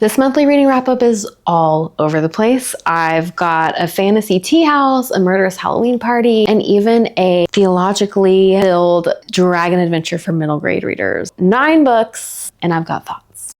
This monthly reading wrap-up is all over the place. I've got a fantasy tea house, a murderous Halloween party, and even a theologically filled dragon adventure for middle grade readers. 9 books, and I've got thoughts.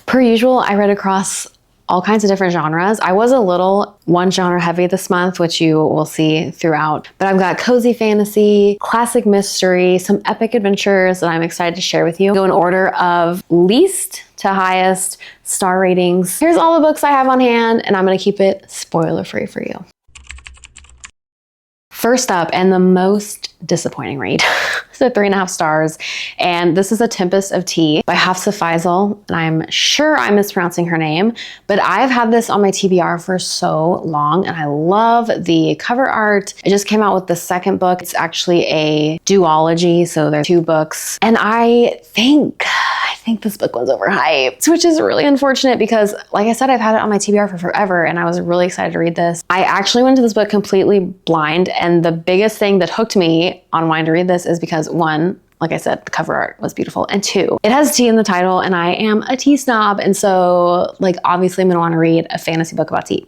Per usual, I read across all kinds of different genres. I was a little one genre heavy this month, which you will see throughout, but I've got cozy fantasy, classic mystery, some epic adventures that I'm excited to share with you. Go in order of least to highest star ratings. Here's all the books I have on hand, and I'm going to keep it spoiler free for you. First up, and the most disappointing read, so 3.5 stars, and this is A Tempest of Tea by Hafsa Faisal, and I'm sure I'm mispronouncing her name, but I've had this on my TBR for so long, and I love the cover art. It just came out with the second book. It's actually a duology, so there are 2 books, and I think this book was overhyped, which is really unfortunate because, like I said, I've had it on my TBR for forever, and I was really excited to read this. I actually went into this book completely blind, and the biggest thing that hooked me on wanting to read this is because, 1, like I said, the cover art was beautiful, and 2, it has tea in the title, and I am a tea snob, and so, obviously I'm gonna wanna read a fantasy book about tea.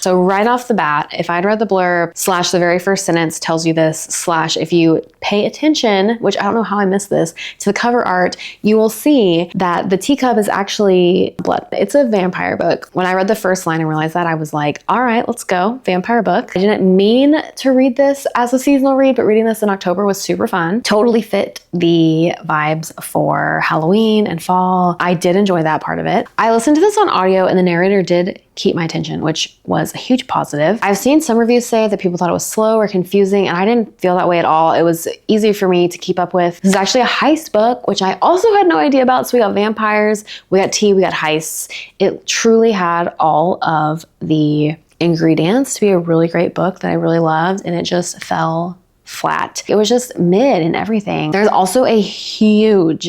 So right off the bat, if I'd read the blurb / the very first sentence tells you this / if you pay attention, which I don't know how I missed this, to the cover art, you will see that the teacup is actually blood. It's a vampire book. When I read the first line and realized that, I was like, all right, let's go, vampire book. I didn't mean to read this as a seasonal read, but reading this in October was super fun. Totally fit the vibes for Halloween and fall. I did enjoy that part of it. I listened to this on audio, and the narrator did keep my attention, which was a huge positive. I've seen some reviews say that people thought it was slow or confusing, and I didn't feel that way at all. It was easy for me to keep up with. This is actually a heist book, which I also had no idea about. So we got vampires, we got tea, we got heists. It truly had all of the ingredients to be a really great book that I really loved, and it just fell flat. It was just mid in everything. There's also a huge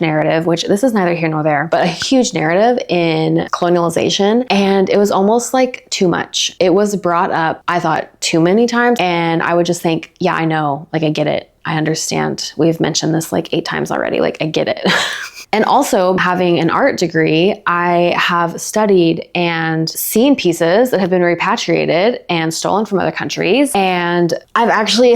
narrative, which this is neither here nor there, but a huge narrative in colonialization. And it was almost like too much. It was brought up, I thought, too many times. And I would just think, yeah, I know, I get it. I understand. We've mentioned this 8 times already. I get it. And also, having an art degree, I have studied and seen pieces that have been repatriated and stolen from other countries. And I've actually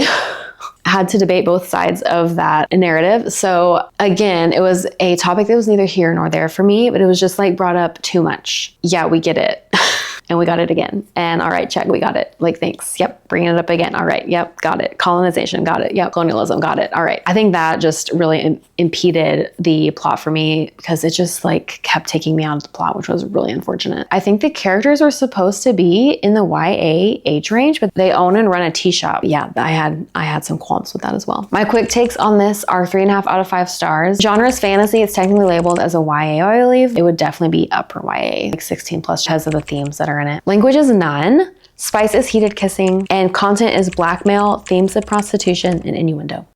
had to debate both sides of that narrative. So again, it was a topic that was neither here nor there for me, but it was just brought up too much. Yeah, we get it. And we got it again. And all right, check, we got it. Thanks. Yep, bringing it up again. All right, yep, got it. Colonization, got it. Yep, colonialism, got it. All right. I think that just really impeded the plot for me because it just kept taking me out of the plot, which was really unfortunate. I think the characters were supposed to be in the YA age range, but they own and run a tea shop. Yeah, I had some qualms with that as well. My quick takes on this are 3.5 out of 5 stars. Genre is fantasy. It's technically labeled as a YA, I believe. It would definitely be upper YA, 16 plus because of the themes that are in it. Language is none. Spice is heated kissing, and content is blackmail, themes of prostitution, and innuendo.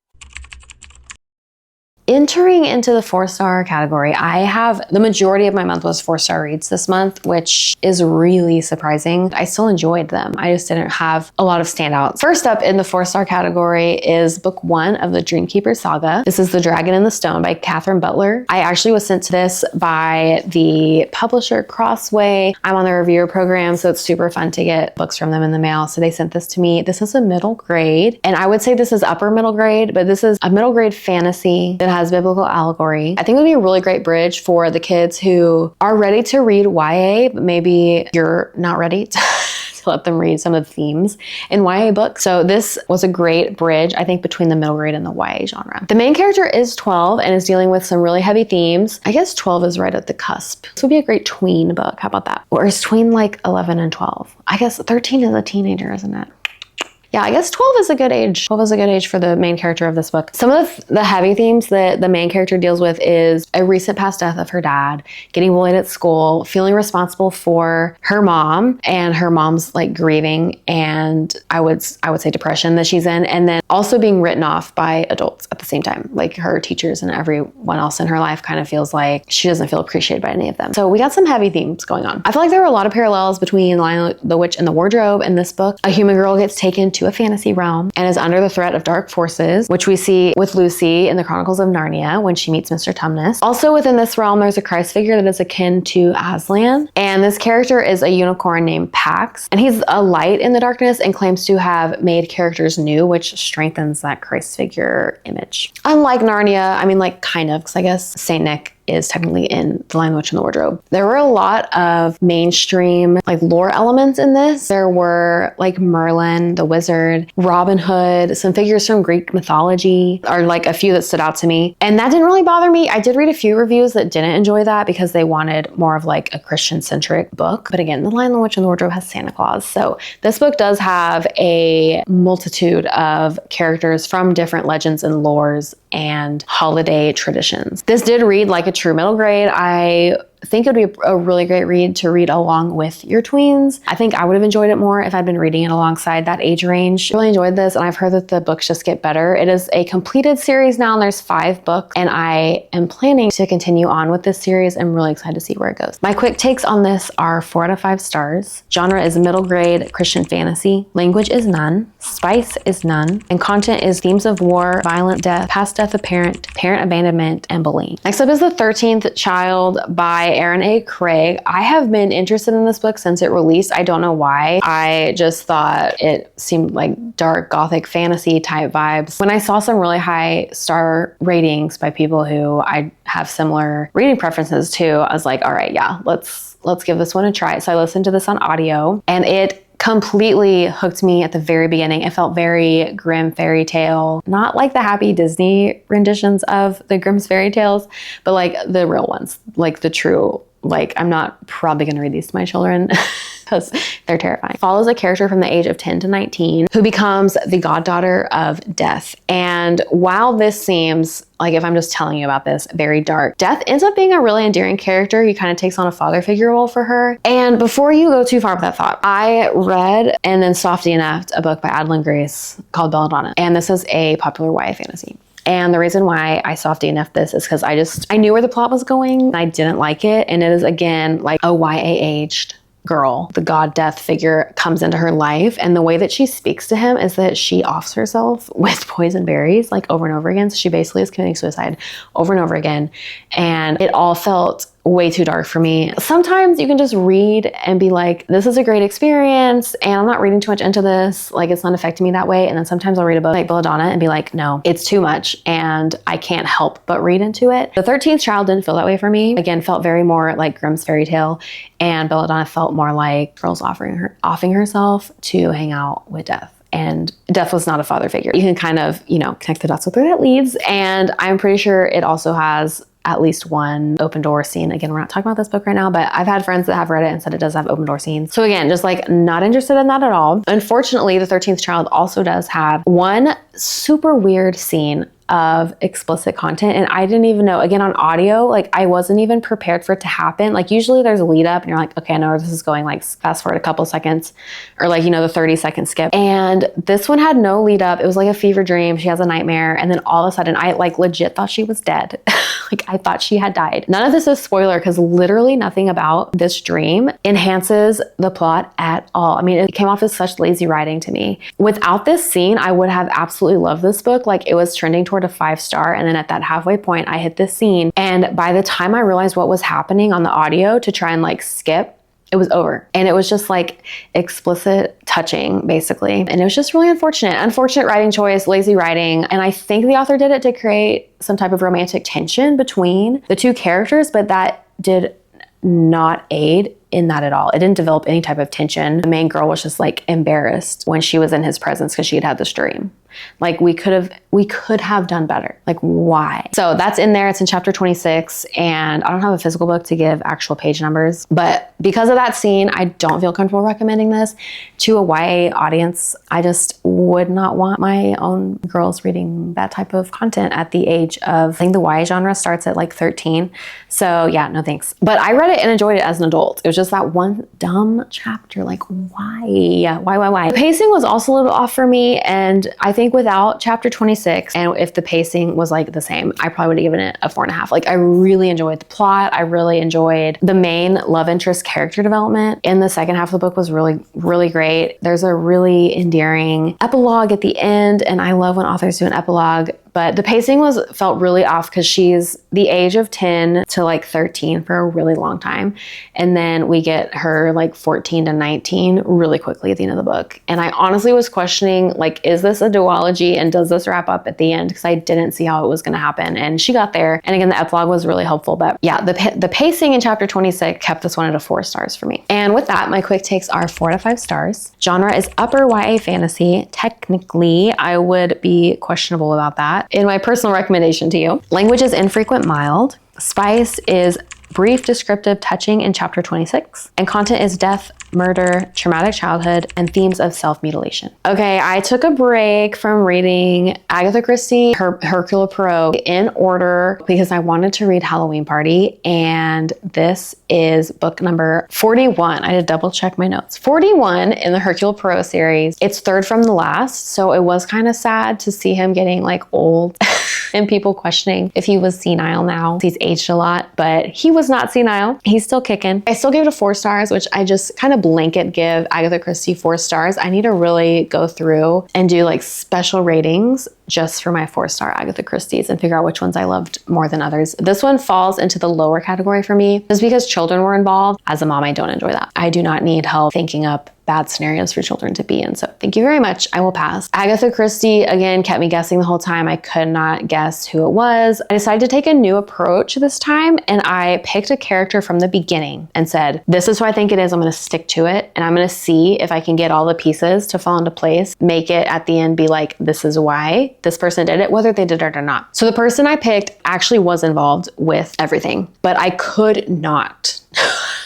Entering into the 4-star category, I have the majority of my month was 4-star reads this month, which is really surprising. I still enjoyed them. I just didn't have a lot of standouts. First up in the 4-star category is book 1 of the Dreamkeeper saga. This is The Dragon in the Stone by Catherine Butler. I actually was sent to this by the publisher Crossway. I'm on the reviewer program, so it's super fun to get books from them in the mail. So they sent this to me. This is a middle grade, and I would say this is upper middle grade, but this is a middle grade fantasy that has biblical allegory. I think it would be a really great bridge for the kids who are ready to read YA, but maybe you're not ready to let them read some of the themes in YA books. So this was a great bridge, I think, between the middle grade and the YA genre. The main character is 12 and is dealing with some really heavy themes. I guess 12 is right at the cusp. This would be a great tween book. How about that? Or is tween 11 and 12? I guess 13 is a teenager, isn't it? Yeah, I guess 12 is a good age. 12 is a good age for the main character of this book. Some of the heavy themes that the main character deals with is a recent past death of her dad, getting bullied at school, feeling responsible for her mom and her mom's grieving, and I would say depression that she's in, and then also being written off by adults at the same time. Her teachers and everyone else in her life kind of feels like she doesn't feel appreciated by any of them. So we got some heavy themes going on. I feel like there were a lot of parallels between Lion, the Witch, and the Wardrobe in this book. A human girl gets taken into a fantasy realm and is under the threat of dark forces, which we see with Lucy in the Chronicles of Narnia when she meets Mr. Tumnus. Also within this realm, there's a Christ figure that is akin to Aslan, and this character is a unicorn named Pax, and he's a light in the darkness and claims to have made characters new, which strengthens that Christ figure image. Unlike Narnia, I mean, like, kind of, because I guess Saint Nick is technically in The Lion, the Witch, and the Wardrobe. There were a lot of mainstream like lore elements in this. There were like Merlin, the wizard, Robin Hood, some figures from Greek mythology are like a few that stood out to me. And that didn't really bother me. I did read a few reviews that didn't enjoy that because they wanted more of like a Christian-centric book. But again, The Lion, the Witch, and the Wardrobe has Santa Claus. So this book does have a multitude of characters from different legends and lores and holiday traditions. This did read like a true middle grade. I think it would be a really great read to read along with your tweens. I think I would have enjoyed it more if I'd been reading it alongside that age range. Really enjoyed this, and I've heard that the books just get better. It is a completed series now, and there's 5 books, and I am planning to continue on with this series. I'm really excited to see where it goes. My quick takes on this are 4 out of 5 stars. Genre is middle grade Christian fantasy. Language is none. Spice is none. And content is themes of war, violent death, past death of parent abandonment, and bullying. Next up is The 13th Child by Aaron A. Craig. I have been interested in this book since it released. I don't know why. I just thought it seemed like dark gothic fantasy type vibes. When I saw some really high star ratings by people who I have similar reading preferences to, I was like, all right, yeah, let's give this one a try. So I listened to this on audio, and it completely hooked me at the very beginning. It felt very Grimm fairy tale, not like the happy Disney renditions of the Grimm's fairy tales, but like the real ones, like the true, like I'm not probably gonna read these to my children because they're terrifying. Follows a character from the age of 10 to 19 who becomes the goddaughter of Death. And while this seems like, if I'm just telling you about this, very dark, Death ends up being a really endearing character. He kind of takes on a father figure role for her. And before you go too far with that thought, I read and then soft DNF'd a book by Adeline Grace called Belladonna. And this is a popular YA fantasy. And the reason why I soft DNF'd this is because I knew where the plot was going and I didn't like it. And it is, again, like a YA aged girl. The god Death figure comes into her life, and the way that she speaks to him is that she offs herself with poison berries like over and over again. So she basically is committing suicide over and over again. And it all felt way too dark for me. Sometimes you can just read and be like, this is a great experience and I'm not reading too much into this, like it's not affecting me that way. And then sometimes I'll read a book like Belladonna and be like, no, it's too much and I can't help but read into it. The 13th Child didn't feel that way for me. Again, felt very more like Grimm's fairy tale, and Belladonna felt more like girls offing herself to hang out with Death. And Death was not a father figure. You can kind of, connect the dots with where that leads. And I'm pretty sure it also has at least one open door scene. Again, we're not talking about this book right now, but I've had friends that have read it and said it does have open door scenes. So again, just like not interested in that at all. Unfortunately, The 13th Child also does have one super weird scene of explicit content, and I didn't even know. Again, on audio, like I wasn't even prepared for it to happen. Like usually there's a lead up and you're like, okay, I know where this is going, like fast forward a couple seconds, or like, the 30-second skip. And this one had no lead up. It was like a fever dream. She has a nightmare, and then all of a sudden I like legit thought she was dead. Like I thought she had died. None of this is spoiler because literally nothing about this dream enhances the plot at all. I mean, it came off as such lazy writing to me. Without this scene, I would have absolutely loved this book. Like it was trending toward a 5-star, and then at that halfway point I hit this scene, and by the time I realized what was happening on the audio to try and like skip, it was over. And it was just like explicit touching basically. And it was just really unfortunate writing choice, lazy writing. And I think the author did it to create some type of romantic tension between the two characters, but that did not aid in that at all. It didn't develop any type of tension. The main girl was just like embarrassed when she was in his presence because she had had this dream. Like we could have done better. Like why? So that's in there. It's in chapter 26, and I don't have a physical book to give actual page numbers, but because of that scene, I don't feel comfortable recommending this to a YA audience. I just would not want my own girls reading that type of content at the age of, I think the YA genre starts at like 13. So yeah, no thanks. But I read it and enjoyed it as an adult. It was just that one dumb chapter. Like why? The pacing was also a little off for me, and I think think without chapter 26, and if the pacing was like the same, I probably would have given it a 4.5. Like I really enjoyed the plot. I really enjoyed the main love interest character development in the second half of the book was really, really great. There's a really endearing epilogue at the end, and I love when authors do an epilogue. But the pacing felt really off because she's the age of 10 to like 13 for a really long time. And then we get her like 14 to 19 really quickly at the end of the book. And I honestly was questioning, like, is this a duology and does this wrap up at the end? Because I didn't see how it was going to happen. And she got there. And again, the epilogue was really helpful. But yeah, the pacing in chapter 26 kept this one at a 4 stars for me. And with that, my quick takes are 4 to 5 stars. Genre is upper YA fantasy. Technically, I would be questionable about that. In my personal recommendation to you, language is infrequent, mild. Spice is brief, descriptive, touching in chapter 26. And content is death, murder, traumatic childhood, and themes of self-mutilation. Okay, I took a break from reading Agatha Christie, Hercule Poirot in order because I wanted to read Halloween Party, and this is book number 41. I had to double check my notes. 41 in the Hercule Poirot series. It's third from the last, so it was kind of sad to see him getting like old and people questioning if he was senile now. He's aged a lot, but he was not senile. He's still kicking. I still gave it a 4 stars, which I just kind of blanket give Agatha Christie 4 stars. I need to really go through and do like special ratings just for my 4-star Agatha Christie's and figure out which ones I loved more than others. This one falls into the lower category for me just because children were involved. As a mom, I don't enjoy that. I do not need help thinking up bad scenarios for children to be in. So thank you very much. I will pass. Agatha Christie, again, kept me guessing the whole time. I could not guess who it was. I decided to take a new approach this time, and I picked a character from the beginning and said, this is who I think it is. I'm going to stick to it, and I'm going to see if I can get all the pieces to fall into place, make it at the end be like, this is why this person did it, whether they did it or not. So the person I picked actually was involved with everything, but I could not.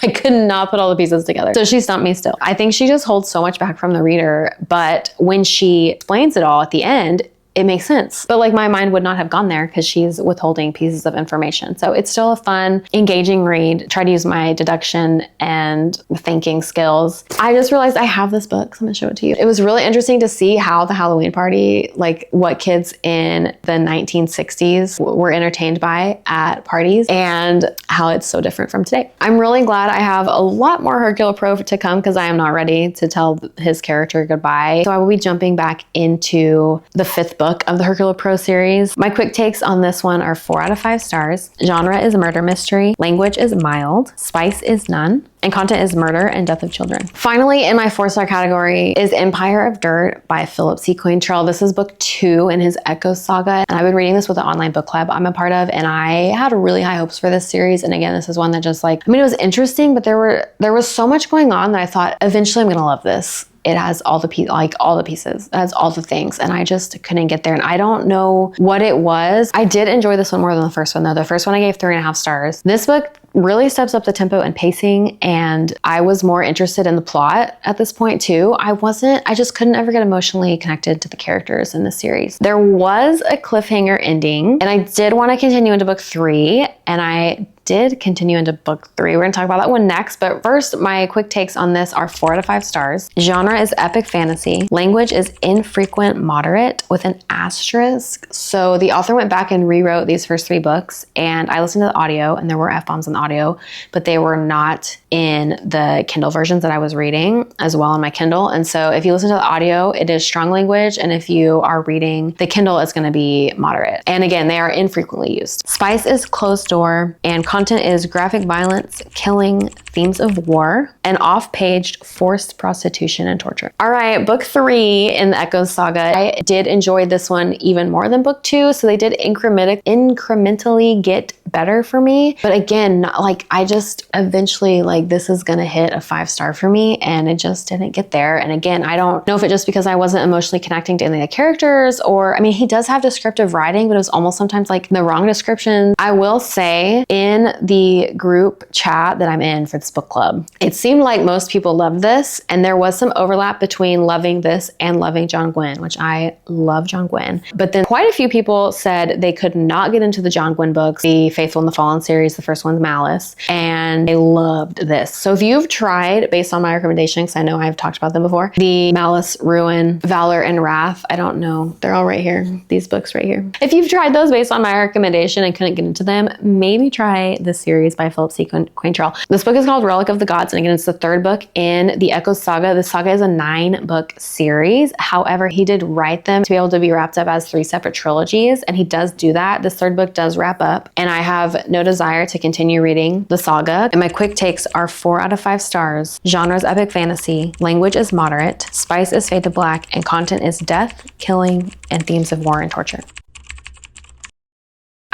I could not put all the pieces together. So she stumped me still. I think she just holds so much back from the reader, but when she explains it all at the end, it makes sense. But like my mind would not have gone there because she's withholding pieces of information. So it's still a fun, engaging read. Try to use my deduction and thinking skills. I just realized I have this book, so I'm gonna show it to you. It was really interesting to see how the Halloween Party, like what kids in the 1960s were entertained by at parties and how it's so different from today. I'm really glad I have a lot more Hercule Poirot to come because I am not ready to tell his character goodbye. So I will be jumping back into the 5th book of the Hercule Poirot series. My quick takes on this one are 4 out of 5 stars. Genre is murder mystery. Language is mild. Spice is none. And content is murder and death of children. Finally, in my 4-star category is Empire of Dirt by Philip C. Quaintrell. This is book 2 in his Echo saga. And I've been reading this with an online book club I'm a part of, and I had really high hopes for this series. And again, this is one that just like, I mean, it was interesting, but there was so much going on that I thought eventually I'm gonna love this. It has all the pieces. It has all the things. And I just couldn't get there. And I don't know what it was. I did enjoy this one more than the first one though. The first one I gave 3.5 stars. This book really steps up the tempo and pacing, and I was more interested in the plot at this point too. I just couldn't ever get emotionally connected to the characters in the series. There was a cliffhanger ending, and I did want to continue into book 3, and I did continue into book 3. We're gonna talk about that one next, but first, my quick takes on this are 4 out of 5 stars. Genre is epic fantasy. Language is infrequent, moderate with an asterisk. So the author went back and rewrote these first 3 books, and I listened to the audio, and there were F-bombs in the audio, but they were not in the Kindle versions that I was reading as well on my Kindle. And so if you listen to the audio, it is strong language, and if you are reading the Kindle, it's gonna be moderate. And again, they are infrequently used. Spice is closed door, and content is graphic violence, killing, themes of war, and off-paged forced prostitution and torture. All right, book 3 in the Echoes saga. I did enjoy this one even more than book 2, so they did incrementally get better for me. But again, like I just eventually like this is gonna hit a 5-star for me, and it just didn't get there. And again, I don't know if it's just because I wasn't emotionally connecting to any of the characters, or I mean, he does have descriptive writing, but it was almost sometimes like the wrong description. I will say in the group chat that I'm in for this book club, it seemed like most people loved this, and there was some overlap between loving this and loving John Gwynne, which I love John Gwynne. But then quite a few people said they could not get into the John Gwynne books, the Faithful and the Fallen series, the first one's Mal, Malice, and I loved this. So if you've tried, based on my recommendations, I know I've talked about them before, the Malice, Ruin, Valor, and Wrath, I don't know, they're all right here, these books right here. If you've tried those based on my recommendation and couldn't get into them, maybe try this series by Philip C. Quaintrell. This book is called Relic of the Gods, and again, it's the third book in the Echo Saga. The saga is a 9-book series. However, he did write them to be able to be wrapped up as 3 separate trilogies, and he does do that. This third book does wrap up, and I have no desire to continue reading the saga. And my quick takes are 4 out of 5 stars. Genre is epic fantasy. Language is moderate. Spice is fade to black, and content is death, killing, and themes of war and torture.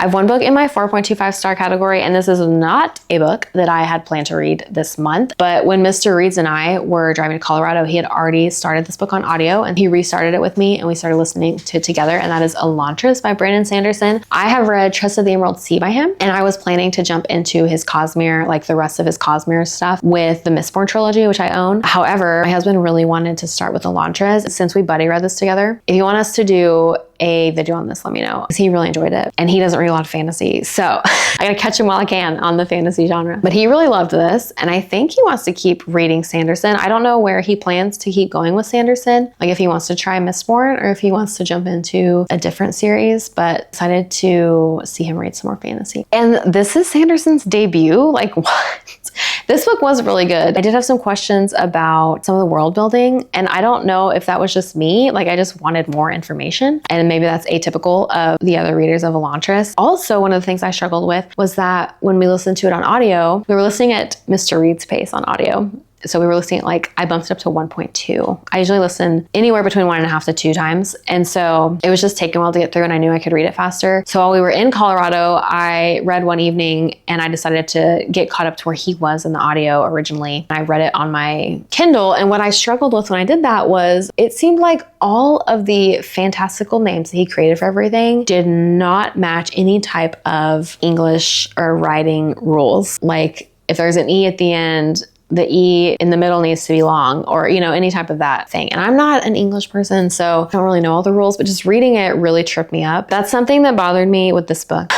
I have one book in my 4.25 star category, and this is not a book that I had planned to read this month. But when Mr. Reads and I were driving to Colorado, he had already started this book on audio, and he restarted it with me, and we started listening to it together, and that is Elantris by Brandon Sanderson. I have read Trust of the Emerald Sea by him, and I was planning to jump into his Cosmere, like the rest of his Cosmere stuff, with the Mistborn trilogy, which I own. However, my husband really wanted to start with Elantris since we buddy read this together. If you want us to do a video on this, let me know, because he really enjoyed it, and he doesn't read a lot of fantasy, so I gotta catch him while I can on the fantasy genre. But he really loved this, and I think he wants to keep reading Sanderson. I don't know where he plans to keep going with Sanderson, like if he wants to try Mistborn or if he wants to jump into a different series, but excited to see him read some more fantasy. And this is Sanderson's debut. Like, what? This book was really good. I did have some questions about some of the world building, and I don't know if that was just me. Like, I just wanted more information, and maybe that's atypical of the other readers of Elantris. Also, one of the things I struggled with was that when we listened to it on audio, we were listening at Mr. Reed's pace on audio. So we were listening at, like, I bumped it up to 1.2. I usually listen anywhere between 1.5 to 2 times. And so it was just taking a while to get through, and I knew I could read it faster. So while we were in Colorado, I read one evening, and I decided to get caught up to where he was in the audio originally. I read it on my Kindle. And what I struggled with when I did that was it seemed like all of the fantastical names that he created for everything did not match any type of English or writing rules. Like, if there's an E at the end, the E in the middle needs to be long, or, you know, any type of that thing. And I'm not an English person, so I don't really know all the rules, but just reading it really tripped me up. That's something that bothered me with this book.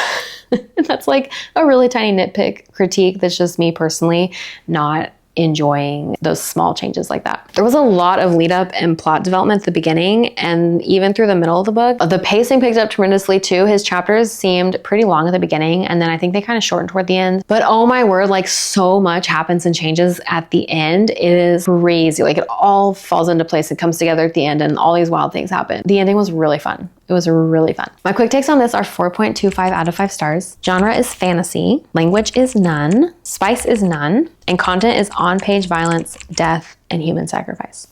That's like a really tiny nitpick critique that's just me personally not enjoying those small changes like that. There was a lot of lead up and plot development at the beginning, and even through the middle of the book. The pacing picked up tremendously too. His chapters seemed pretty long at the beginning, and then I think they kind of shortened toward the end. But oh my word, like, so much happens and changes at the end. It is crazy. Like, it all falls into place and comes together at the end, and all these wild things happen. The ending was really fun. It was really fun. My quick takes on this are 4.25 out of 5 stars. Genre is fantasy. Language is none. Spice is none. And content is on-page violence, death, and human sacrifice.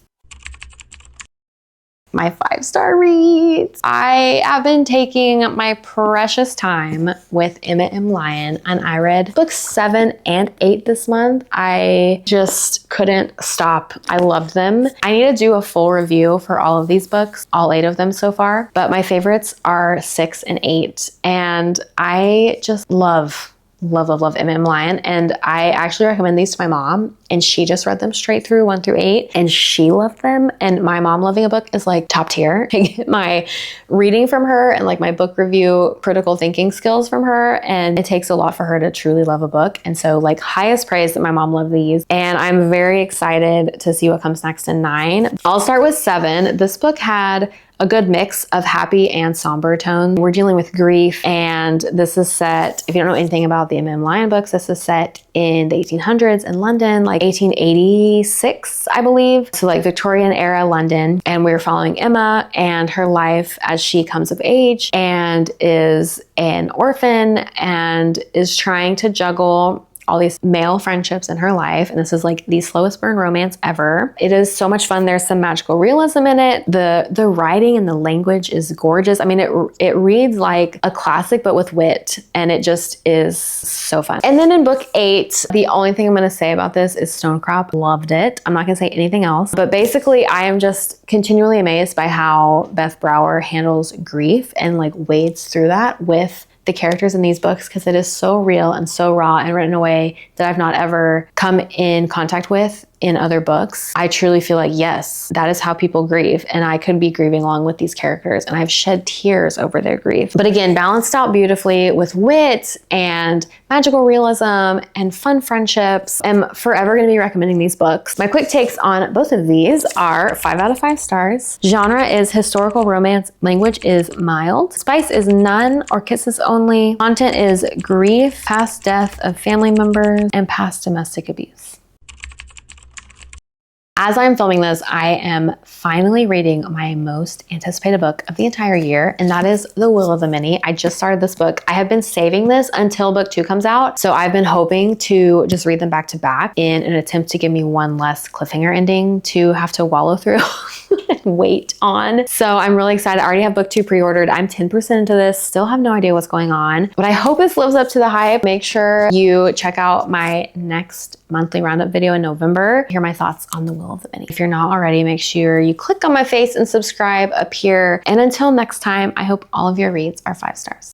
My 5-star reads. I have been taking my precious time with Emmett M. Lyon, and I read books 7 and 8 this month. I just couldn't stop. I loved them. I need to do a full review for all of these books, all 8 of them so far, but my favorites are 6 and 8, and I just love M.M. Lyon, and I actually recommend these to my mom, and she just read them straight through 1 through 8, and she loved them. And my mom loving a book is like top tier. I get my reading from her and like my book review critical thinking skills from her, and it takes a lot for her to truly love a book. And so, like, highest praise that my mom loved these, and I'm very excited to see what comes next in 9. I'll start with 7. This book had a good mix of happy and somber tones. We're dealing with grief, and this is set, if you don't know anything about the M.M. Lyon books, this is set in the 1800s in London, like 1886, I believe. So like Victorian era London. And we're following Emma and her life as she comes of age and is an orphan and is trying to juggle all these male friendships in her life. And this is like the slowest burn romance ever. It is so much fun. There's some magical realism in it. The writing and the language is gorgeous. I mean, it reads like a classic, but with wit. And it just is so fun. And then in book 8, the only thing I'm going to say about this is Stonecrop. Loved it. I'm not going to say anything else. But basically, I am just continually amazed by how Beth Brower handles grief and like wades through that with the characters in these books, because it is so real and so raw and written in a way that I've not ever come in contact with in other books, I truly feel like, yes, that is how people grieve. And I could be grieving along with these characters, and I've shed tears over their grief. But again, balanced out beautifully with wit and magical realism and fun friendships. I'm forever going to be recommending these books. My quick takes on both of these are 5 out of 5 stars. Genre is historical romance. Language is mild. Spice is none or kisses only. Content is grief, past death of family members, and past domestic abuse. As I'm filming this, I am finally reading my most anticipated book of the entire year, and that is The Will of the Many. I just started this book. I have been saving this until book 2 comes out, so I've been hoping to just read them back to back in an attempt to give me one less cliffhanger ending to have to wallow through and wait on. So I'm really excited. I already have book 2 pre-ordered. I'm 10% into this, still have no idea what's going on, but I hope this lives up to the hype. Make sure you check out my next monthly roundup video in November. Hear my thoughts on The Will of the Many. If you're not already, make sure you click on my face and subscribe up here. And until next time, I hope all of your reads are 5 stars.